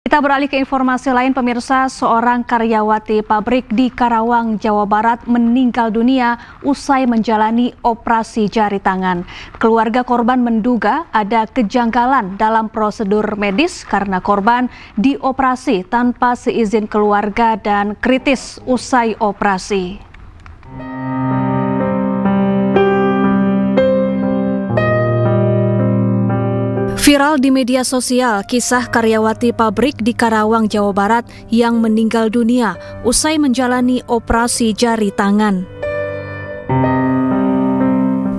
Kita beralih ke informasi lain, pemirsa. Seorang karyawati pabrik di Karawang, Jawa Barat meninggal dunia usai menjalani operasi jari tangan. Keluarga korban menduga ada kejanggalan dalam prosedur medis karena korban dioperasi tanpa seizin keluarga dan kritis usai operasi. Viral di media sosial kisah karyawati pabrik di Karawang, Jawa Barat yang meninggal dunia usai menjalani operasi jari tangan.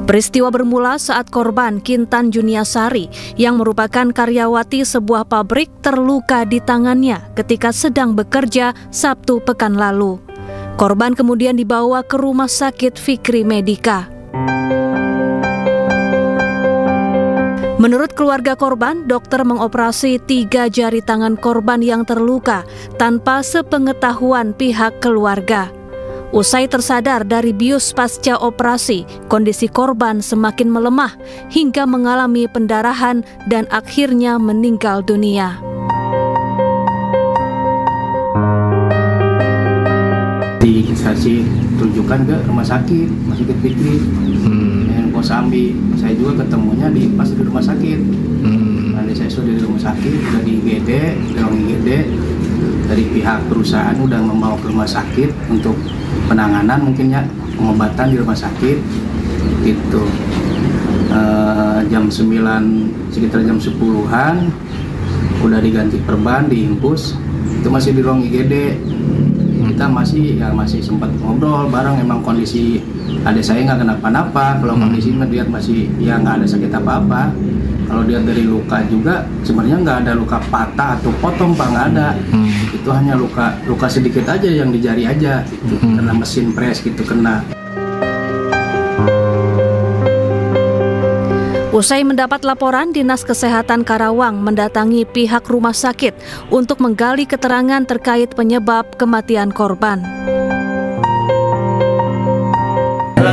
Peristiwa bermula saat korban Kintan Juniasari yang merupakan karyawati sebuah pabrik terluka di tangannya ketika sedang bekerja Sabtu pekan lalu. Korban kemudian dibawa ke Rumah Sakit Fikri Medika. Menurut keluarga korban, dokter mengoperasi 3 jari tangan korban yang terluka tanpa sepengetahuan pihak keluarga. Usai tersadar dari bius pasca operasi, kondisi korban semakin melemah hingga mengalami pendarahan dan akhirnya meninggal dunia. Dikasih rujukan ke rumah sakit Fikri. Kosambi, saya juga ketemunya pas di rumah sakit. Nanti saya sudah di rumah sakit, udah di IGD, ruang IGD. Dari pihak perusahaan udah membawa ke rumah sakit untuk penanganan, mungkinnya pengobatan di rumah sakit. Gitu. Jam 9, sekitar jam 10-an, udah diganti perban, diimpus. Itu masih di ruang IGD. Kita masih sempat ngobrol bareng, emang kondisi adik saya nggak kenapa-napa. Kalau kondisi dia masih nggak ada sakit apa-apa. Kalau dia dari luka juga sebenarnya nggak ada luka patah atau potong, Pak, nggak ada. Itu hanya luka sedikit aja yang di jari aja, gitu. Kena mesin pres gitu kena. Usai mendapat laporan, Dinas Kesehatan Karawang mendatangi pihak rumah sakit untuk menggali keterangan terkait penyebab kematian korban.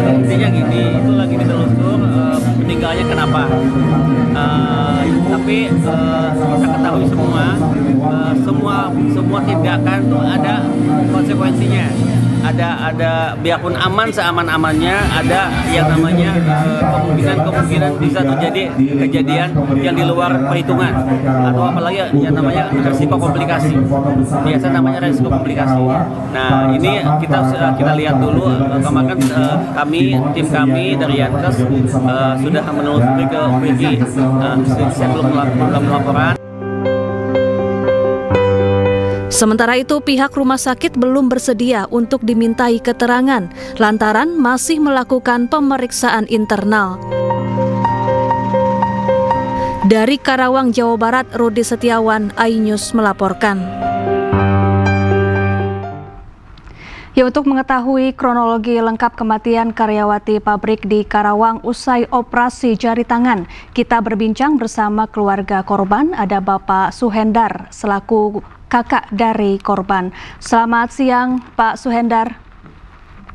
Intinya gini, itu lagi ditelusur meninggalnya kenapa. Tapi kita ketahui semua tindakan itu ada konsekuensinya. Ada biarpun aman seaman-amannya, ada yang namanya kemungkinan bisa terjadi kejadian yang di luar perhitungan, atau apalagi yang namanya resiko komplikasi. Biasa namanya resiko komplikasi. Nah, ini kita lihat dulu. Kemarin tim kami dari Yankes sudah menelusuri ke PG. Saya belum melakukan laporan. Sementara itu, pihak rumah sakit belum bersedia untuk dimintai keterangan lantaran masih melakukan pemeriksaan internal. Dari Karawang, Jawa Barat, Rudi Setiawan, iNews melaporkan. Ya, untuk mengetahui kronologi lengkap kematian karyawati pabrik di Karawang usai operasi jari tangan, kita berbincang bersama keluarga korban. Ada Bapak Suhendar selaku kakak dari korban. Selamat siang, Pak Suhendar.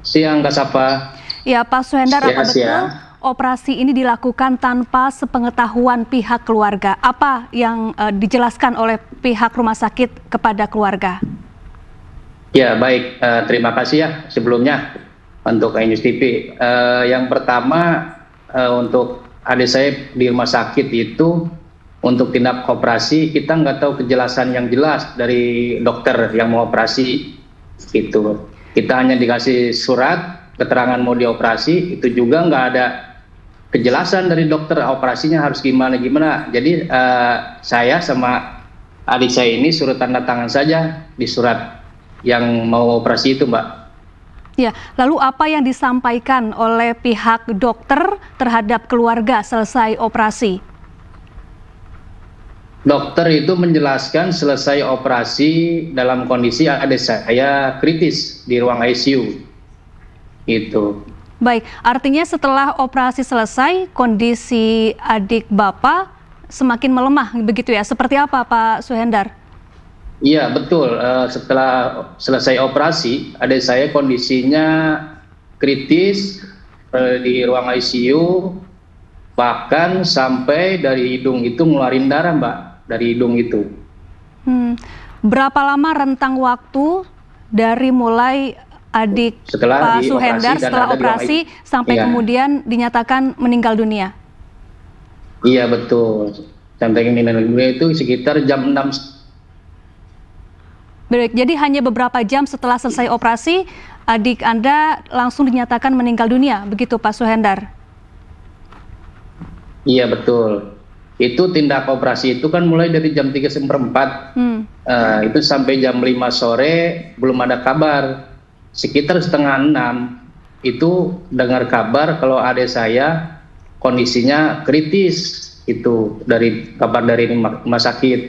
Siang, Kak Sapa. Ya, Pak Suhendar, apa betul operasi ini dilakukan tanpa sepengetahuan pihak keluarga? Apa yang dijelaskan oleh pihak rumah sakit kepada keluarga? Ya, baik. Terima kasih ya sebelumnya untuk iNews TV. Yang pertama, untuk adik saya di rumah sakit itu, untuk tindak operasi kita nggak tahu kejelasan yang jelas dari dokter yang mau operasi itu. Kita hanya dikasih surat keterangan mau dioperasi, itu juga nggak ada kejelasan dari dokter operasinya harus gimana. Jadi saya sama adik saya ini suruh tanda tangan saja di surat yang mau operasi itu, Mbak. Ya, lalu apa yang disampaikan oleh pihak dokter terhadap keluarga selesai operasi? Dokter itu menjelaskan selesai operasi dalam kondisi adik saya kritis di ruang ICU. Itu. Baik, artinya setelah operasi selesai, kondisi adik Bapak semakin melemah, begitu ya? Seperti apa, Pak Suhendar? Iya, betul. Setelah selesai operasi, adik saya kondisinya kritis di ruang ICU, bahkan sampai dari hidung itu ngeluarin darah, Mbak. Dari hidung itu. Berapa lama rentang waktu dari mulai adik Pak Suhendar setelah operasi sampai kemudian dinyatakan meninggal dunia? Iya betul. Sampai meninggal dunia itu sekitar jam 6. Baik, jadi hanya beberapa jam setelah selesai operasi, adik Anda langsung dinyatakan meninggal dunia, begitu Pak Suhendar? Iya betul. Itu tindak operasi itu kan mulai dari jam 3:04. Itu sampai jam 5 sore belum ada kabar. Sekitar setengah 6 itu dengar kabar kalau adik saya kondisinya kritis. Itu dari kabar dari rumah sakit.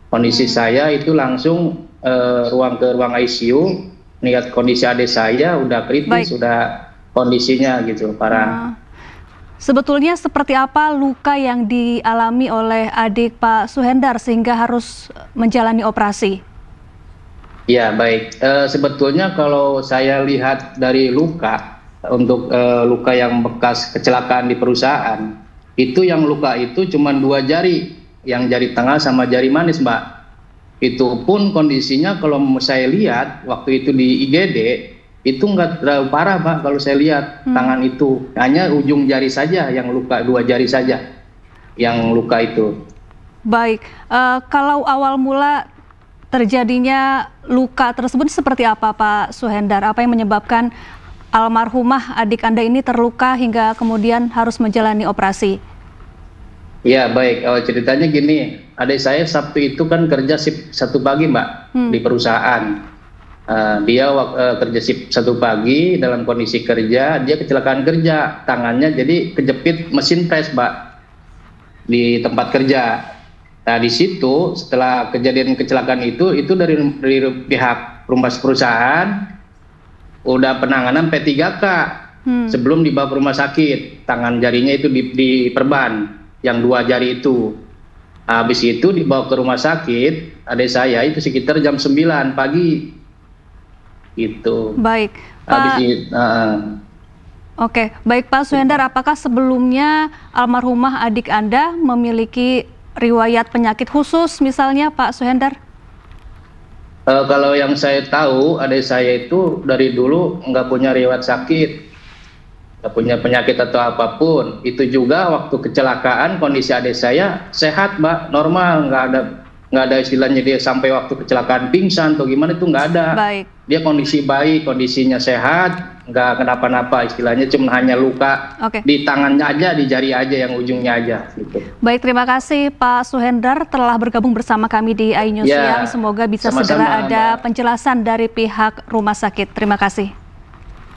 Kondisi saya itu langsung ke ruang ICU. Lihat kondisi adik saya udah kritis, sudah kondisinya gitu parah. Sebetulnya seperti apa luka yang dialami oleh adik Pak Suhendar sehingga harus menjalani operasi? Ya baik, sebetulnya kalau saya lihat dari luka, untuk luka yang bekas kecelakaan di perusahaan, itu yang luka itu cuma 2 jari, yang jari tengah sama jari manis Mbak. Itu pun kondisinya kalau saya lihat waktu itu di IGD, itu nggak terlalu parah Pak kalau saya lihat tangan itu. Hanya ujung jari saja yang luka, 2 jari saja yang luka itu. Baik, kalau awal mula terjadinya luka tersebut seperti apa Pak Suhendar? Apa yang menyebabkan almarhumah adik Anda ini terluka hingga kemudian harus menjalani operasi? Ya baik, ceritanya gini, adik saya Sabtu itu kan kerja shift 1 pagi Mbak di perusahaan. Dia kerja shift 1 pagi, dalam kondisi kerja dia kecelakaan kerja, tangannya jadi kejepit mesin pres Mbak di tempat kerja. Nah di situ setelah kejadian kecelakaan itu dari pihak rumah perusahaan udah penanganan P3K sebelum dibawa ke rumah sakit. Tangan jarinya itu diperban yang 2 jari itu. Habis itu dibawa ke rumah sakit, adik saya itu sekitar jam 9 pagi. Itu. Baik, Pak. Oke, baik Pak Suhendar, apakah sebelumnya almarhumah adik Anda memiliki riwayat penyakit khusus misalnya Pak Suhendar? Kalau yang saya tahu, adik saya itu dari dulu nggak punya riwayat sakit, nggak punya penyakit atau apapun. Itu juga waktu kecelakaan kondisi adik saya sehat Mbak, normal, nggak ada istilahnya dia sampai waktu kecelakaan pingsan atau gimana, itu nggak ada. Baik. Dia kondisi baik, kondisinya sehat, nggak kenapa-napa, istilahnya cuma hanya luka di tangannya aja, di jari aja yang ujungnya aja. Gitu. Baik, terima kasih Pak Suhendar telah bergabung bersama kami di iNews Siang. Semoga bisa segera ada penjelasan dari pihak rumah sakit. Terima kasih.